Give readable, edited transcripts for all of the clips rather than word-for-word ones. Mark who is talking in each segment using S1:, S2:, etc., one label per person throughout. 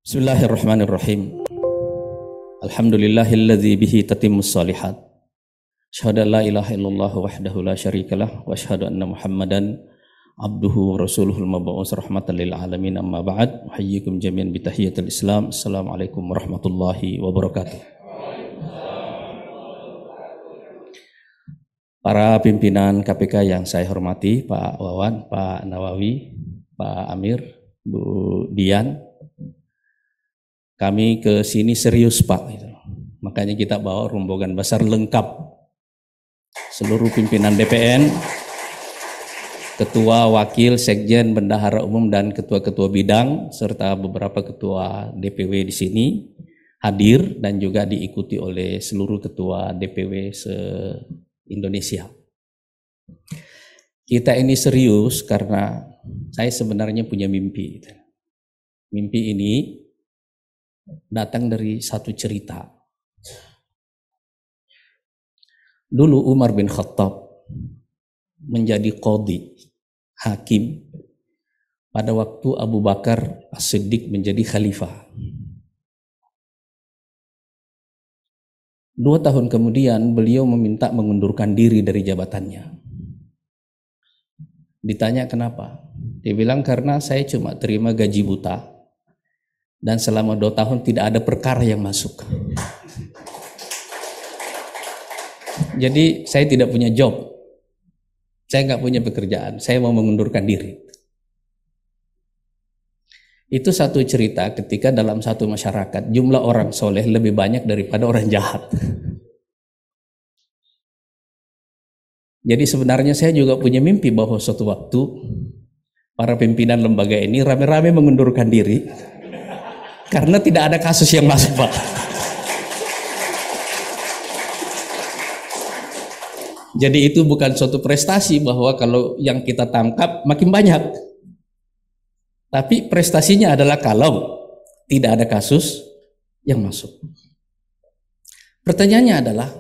S1: Bismillahirrahmanirrahim. Alhamdulillahilladzi bihi tatimmus shalihat. Asyhadu an la ilaha illallah wahdahu la syarikalah wa asyhadu anna Muhammadan abduhu wa rasuluhul mab'uts rahmatan lil alamin, amma ba'd. Uhayyikum jami'an bi tahiyatil Islam. Assalamualaikum warahmatullahi wabarakatuh. Para pimpinan KPK yang saya hormati, Pak Wawan, Pak Nawawi, Pak Amir, Bu Dian. Kami ke sini serius, Pak. Makanya kita bawa rombongan besar lengkap. Seluruh pimpinan DPN, ketua, wakil, sekjen, bendahara umum, dan ketua-ketua bidang, serta beberapa ketua DPW di sini hadir dan juga diikuti oleh seluruh ketua DPW se-Indonesia. Kita ini serius karena saya sebenarnya punya mimpi. Mimpi ini datang dari satu cerita. Dulu Umar bin Khattab menjadi qadhi, hakim, pada waktu Abu Bakar As-Siddiq menjadi khalifah. 2 tahun kemudian beliau meminta mengundurkan diri dari jabatannya. Ditanya kenapa? Dia bilang karena saya cuma terima gaji buta. Dan selama 2 tahun tidak ada perkara yang masuk. Jadi saya tidak punya job. Saya nggak punya pekerjaan. Saya mau mengundurkan diri. Itu satu cerita ketika dalam satu masyarakat jumlah orang soleh lebih banyak daripada orang jahat. Jadi sebenarnya saya juga punya mimpi bahwa suatu waktu para pimpinan lembaga ini rame-rame mengundurkan diri. Karena tidak ada kasus yang masuk, Pak. Jadi itu bukan suatu prestasi bahwa kalau yang kita tangkap makin banyak. Tapi prestasinya adalah kalau tidak ada kasus yang masuk. Pertanyaannya adalah,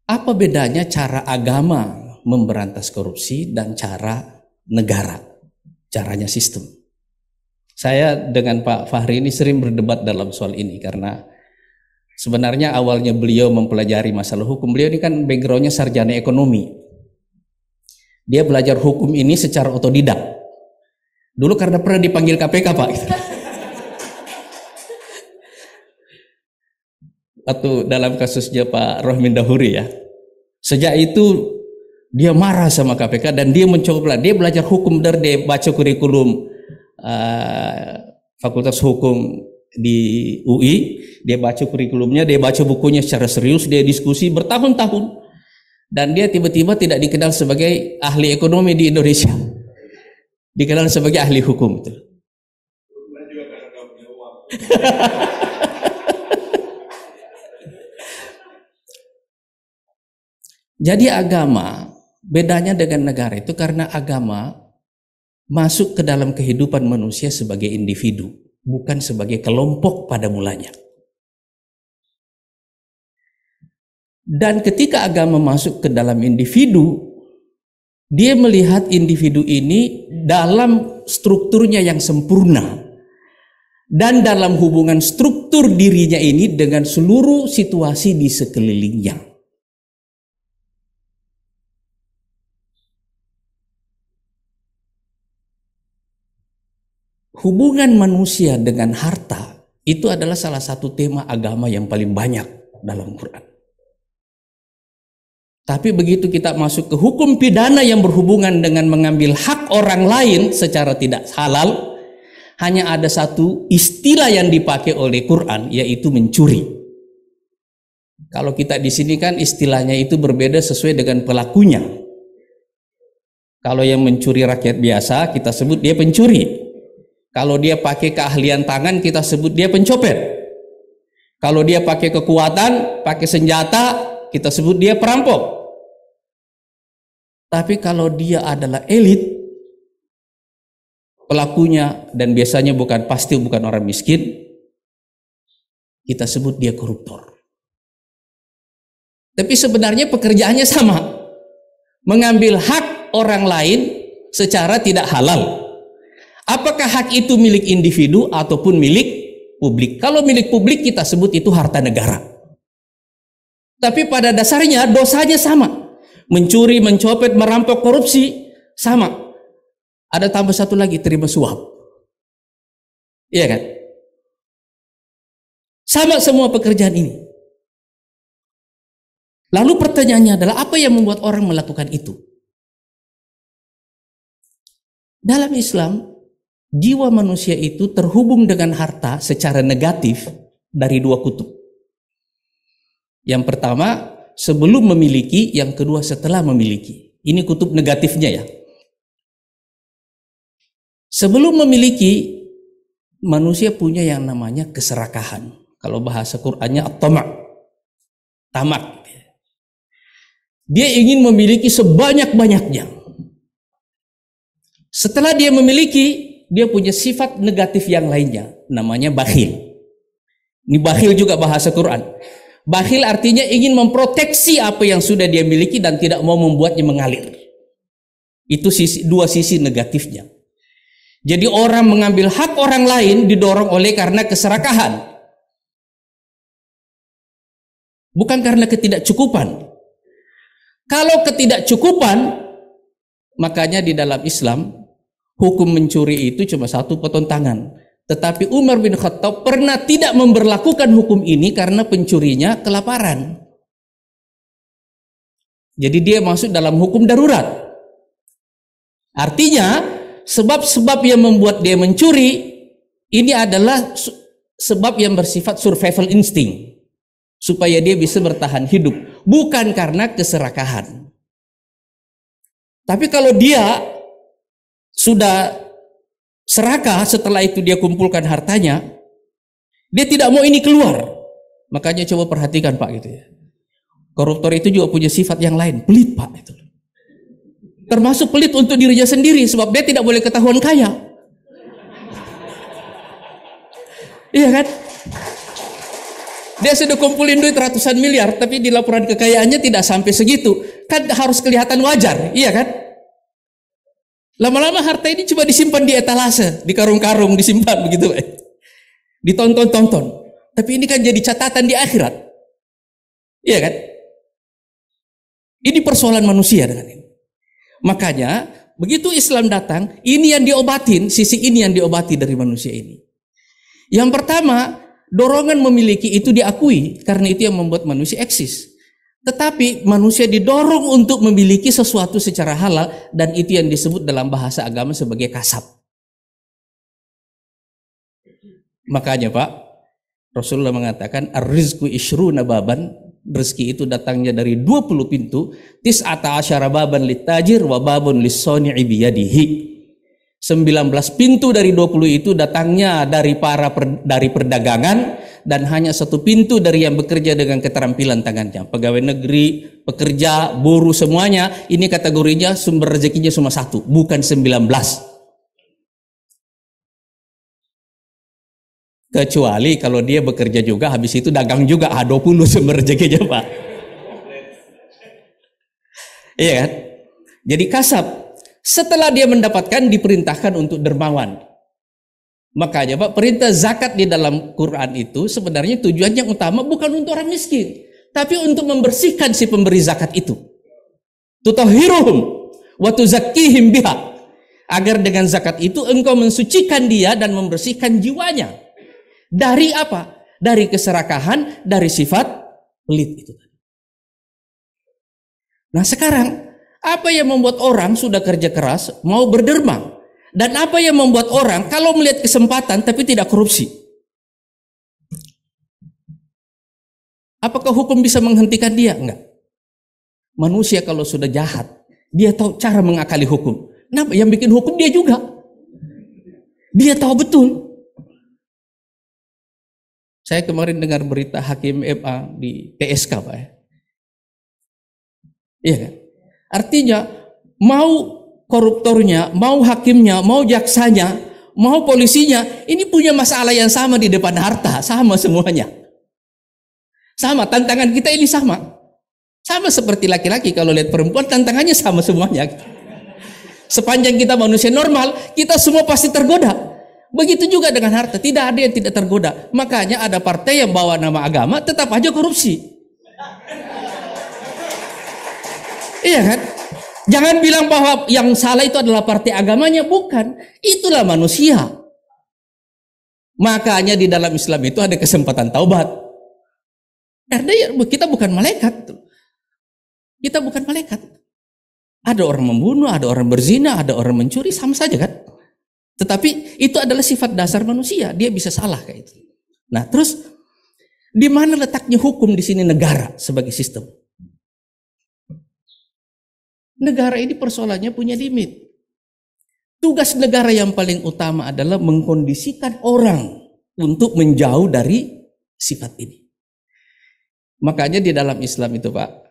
S1: apa bedanya cara agama memberantas korupsi dan cara negara, caranya sistem? Saya dengan Pak Fahri ini sering berdebat dalam soal ini karena sebenarnya awalnya beliau mempelajari masalah hukum. Beliau ini kan backgroundnya sarjana ekonomi. Dia belajar hukum ini secara otodidak. Dulu karena pernah dipanggil KPK, Pak. Atau dalam kasusnya Pak Rohmin Dahuri ya. Sejak itu dia marah sama KPK dan dia mencoba. Dia belajar hukum dari dia baca kurikulum Fakultas Hukum di UI, dia baca kurikulumnya, dia baca bukunya secara serius, dia diskusi bertahun-tahun, dan dia tiba-tiba tidak dikenal sebagai ahli ekonomi di Indonesia, dikenal sebagai ahli hukum. Jadi agama bedanya dengan negara itu karena agama masuk ke dalam kehidupan manusia sebagai individu, bukan sebagai kelompok pada mulanya. Dan ketika agama masuk ke dalam individu, dia melihat individu ini dalam strukturnya yang sempurna dan dalam hubungan struktur dirinya ini dengan seluruh situasi di sekelilingnya. Hubungan manusia dengan harta itu adalah salah satu tema agama yang paling banyak dalam Quran. Tapi begitu kita masuk ke hukum pidana yang berhubungan dengan mengambil hak orang lain secara tidak halal, hanya ada satu istilah yang dipakai oleh Quran, yaitu mencuri. Kalau kita di sini kan istilahnya itu berbeda sesuai dengan pelakunya. Kalau yang mencuri rakyat biasa kita sebut dia pencuri. Kalau dia pakai keahlian tangan kita sebut dia pencopet. Kalau dia pakai kekuatan, pakai senjata, kita sebut dia perampok. Tapi kalau dia adalah elit, pelakunya dan biasanya pasti bukan orang miskin, kita sebut dia koruptor. Tapi sebenarnya pekerjaannya sama. Mengambil hak orang lain secara tidak halal. Apakah hak itu milik individu ataupun milik publik? Kalau milik publik kita sebut itu harta negara. Tapi pada dasarnya dosanya sama. Mencuri, mencopet, merampok, korupsi sama. Ada tambah satu lagi, terima suap. Iya kan? Sama semua pekerjaan ini. Lalu pertanyaannya adalah apa yang membuat orang melakukan itu? Dalam Islam, jiwa manusia itu terhubung dengan harta secara negatif dari dua kutub. Yang pertama, sebelum memiliki, yang kedua setelah memiliki. Ini kutub negatifnya ya. Sebelum memiliki, manusia punya yang namanya keserakahan. Kalau bahasa Qur'annya at-tamak. Tamak. Dia ingin memiliki sebanyak-banyaknya. Setelah dia memiliki, dia punya sifat negatif yang lainnya. Namanya bakhil. Ini bakhil juga bahasa Quran. Bakhil artinya ingin memproteksi apa yang sudah dia miliki dan tidak mau membuatnya mengalir. Itu dua sisi negatifnya. Jadi orang mengambil hak orang lain didorong oleh karena keserakahan. Bukan karena ketidakcukupan. Kalau ketidakcukupan, makanya di dalam Islam, hukum mencuri itu cuma satu potong tangan. Tetapi Umar bin Khattab pernah tidak memberlakukan hukum ini karena pencurinya kelaparan. Jadi dia masuk dalam hukum darurat. Artinya, sebab-sebab yang membuat dia mencuri, ini adalah sebab yang bersifat survival instinct. Supaya dia bisa bertahan hidup. Bukan karena keserakahan. Tapi kalau dia sudah serakah, setelah itu dia kumpulkan hartanya, dia tidak mau ini keluar. Makanya coba perhatikan Pak gitu ya. Koruptor itu juga punya sifat yang lain, pelit Pak itu. Termasuk pelit untuk dirinya sendiri sebab dia tidak boleh ketahuan kaya. Iya kan? Dia sudah kumpulin duit ratusan miliar, tapi di laporan kekayaannya tidak sampai segitu. Kan harus kelihatan wajar, iya kan? Lama-lama harta ini cuma disimpan di etalase, di karung-karung disimpan begitu, ditonton-tonton. Tapi ini kan jadi catatan di akhirat, iya kan? Ini persoalan manusia dengan ini. Makanya begitu Islam datang, ini yang diobatin, sisi ini yang diobati dari manusia ini. Yang pertama, dorongan memiliki itu diakui karena itu yang membuat manusia eksis. Tetapi manusia didorong untuk memiliki sesuatu secara halal dan itu yang disebut dalam bahasa agama sebagai kasab. Makanya Pak, Rasulullah mengatakan ar-rizqu ishruna baban, rezeki itu datangnya dari 20 pintu, tis'ata asyara baban litajir wa babun lis-sani'i biyadihi. 19 pintu dari 20 itu datangnya dari dari perdagangan dan hanya satu pintu dari yang bekerja dengan keterampilan tangannya. Pegawai negeri, pekerja, buruh semuanya ini kategorinya sumber rezekinya cuma satu, bukan 19. Kecuali kalau dia bekerja juga habis itu dagang juga 20 sumber rezekinya Pak. Iya kan? Jadi kasab. Setelah dia mendapatkan diperintahkan untuk dermawan. Makanya Pak, perintah zakat di dalam Quran itu sebenarnya tujuan yang utama bukan untuk orang miskin, tapi untuk membersihkan si pemberi zakat itu. Tutahhiruhum wa tuzakkihim biha. Agar dengan zakat itu engkau mensucikan dia dan membersihkan jiwanya. Dari apa? Dari keserakahan, dari sifat pelit itu. Nah sekarang apa yang membuat orang sudah kerja keras mau berderma? Dan apa yang membuat orang kalau melihat kesempatan tapi tidak korupsi? Apakah hukum bisa menghentikan dia? Enggak. Manusia kalau sudah jahat, dia tahu cara mengakali hukum. Kenapa? Yang bikin hukum dia juga. Dia tahu betul. Saya kemarin dengar berita hakim MA di TSK Pak ya. Iya kan? Artinya mau koruptornya, mau hakimnya, mau jaksanya, mau polisinya, ini punya masalah yang sama di depan harta, sama semuanya. Sama, tantangan kita ini sama. Sama seperti laki-laki kalau lihat perempuan tantangannya sama semuanya. Sepanjang kita manusia normal, kita semua pasti tergoda. Begitu juga dengan harta, tidak ada yang tidak tergoda. Makanya ada partai yang bawa nama agama, tetap aja korupsi. Iya kan? Jangan bilang bahwa yang salah itu adalah partai agamanya, bukan. Itulah manusia. Makanya di dalam Islam itu ada kesempatan taubat. Karena kita bukan malaikat. Kita bukan malaikat. Ada orang membunuh, ada orang berzina, ada orang mencuri, sama saja kan? Tetapi itu adalah sifat dasar manusia, dia bisa salah kayak itu. Nah, terus di mana letaknya hukum di sini negara sebagai sistem? Negara ini persoalannya punya limit. Tugas negara yang paling utama adalah mengkondisikan orang untuk menjauh dari sifat ini. Makanya di dalam Islam itu Pak,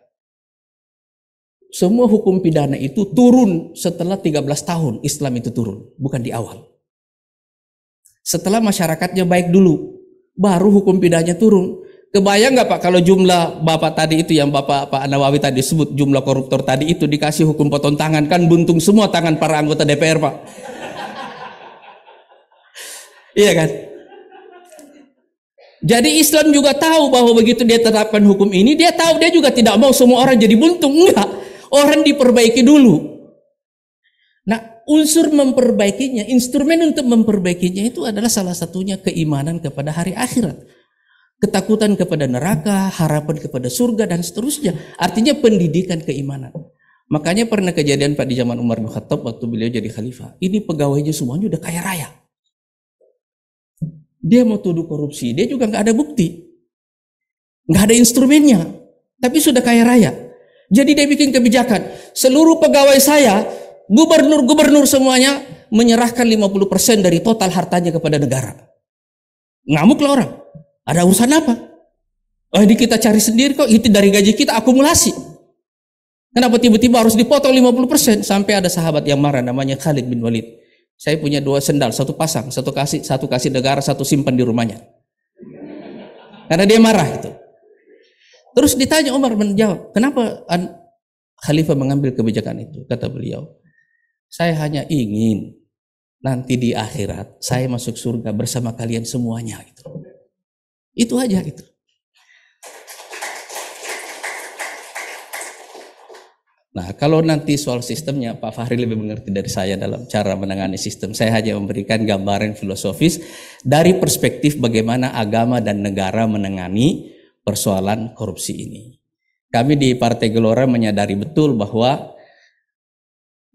S1: semua hukum pidana itu turun setelah 13 tahun Islam itu turun, bukan di awal. Setelah masyarakatnya baik dulu, baru hukum pidananya turun. Kebayang nggak Pak kalau jumlah Bapak tadi itu yang Pak Nawawi tadi sebut, jumlah koruptor tadi itu dikasih hukum potong tangan, kan buntung semua tangan para anggota DPR Pak. Iya kan? Jadi Islam juga tahu bahwa begitu dia terapkan hukum ini, dia tahu dia juga tidak mau semua orang jadi buntung. Enggak, orang diperbaiki dulu. Nah, unsur memperbaikinya, instrumen untuk memperbaikinya itu adalah salah satunya keimanan kepada hari akhirat. Ketakutan kepada neraka, harapan kepada surga, dan seterusnya. Artinya pendidikan keimanan. Makanya pernah kejadian Pak di zaman Umar bin Khattab waktu beliau jadi khalifah. Ini pegawainya semuanya udah kaya raya. Dia mau tuduh korupsi, dia juga nggak ada bukti, nggak ada instrumennya, tapi sudah kaya raya. Jadi dia bikin kebijakan, seluruh pegawai saya, gubernur semuanya menyerahkan 50% dari total hartanya kepada negara. Ngamuklah orang, ada urusan apa? Oh, ini kita cari sendiri kok, itu dari gaji kita akumulasi. Kenapa tiba-tiba harus dipotong 50%? Sampai ada sahabat yang marah namanya Khalid bin Walid. Saya punya 2 sendal, 1 pasang, satu kasih negara, 1 simpan di rumahnya. Karena dia marah itu. Terus ditanya, Umar menjawab, kenapa Khalifah mengambil kebijakan itu? Kata beliau, saya hanya ingin nanti di akhirat saya masuk surga bersama kalian semuanya. Itu aja itu. Nah, kalau nanti soal sistemnya, Pak Fahri lebih mengerti dari saya dalam cara menangani sistem. Saya hanya memberikan gambaran filosofis dari perspektif bagaimana agama dan negara menangani persoalan korupsi ini. Kami di Partai Gelora menyadari betul bahwa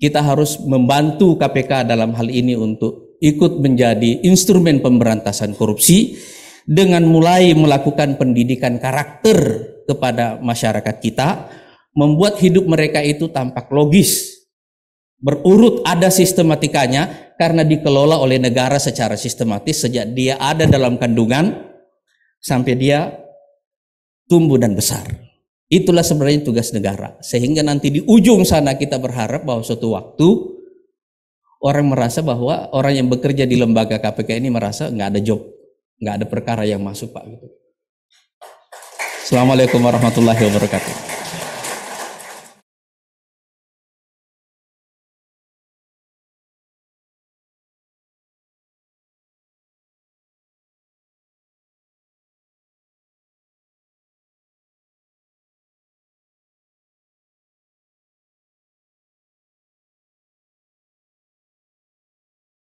S1: kita harus membantu KPK dalam hal ini untuk ikut menjadi instrumen pemberantasan korupsi dengan mulai melakukan pendidikan karakter kepada masyarakat kita, membuat hidup mereka itu tampak logis, berurut, ada sistematikanya, karena dikelola oleh negara secara sistematis sejak dia ada dalam kandungan sampai dia tumbuh dan besar. Itulah sebenarnya tugas negara, sehingga nanti di ujung sana kita berharap bahwa suatu waktu orang merasa bahwa orang yang bekerja di lembaga KPK ini merasa nggak ada job, nggak ada perkara yang masuk Pak. Assalamualaikum warahmatullahi wabarakatuh.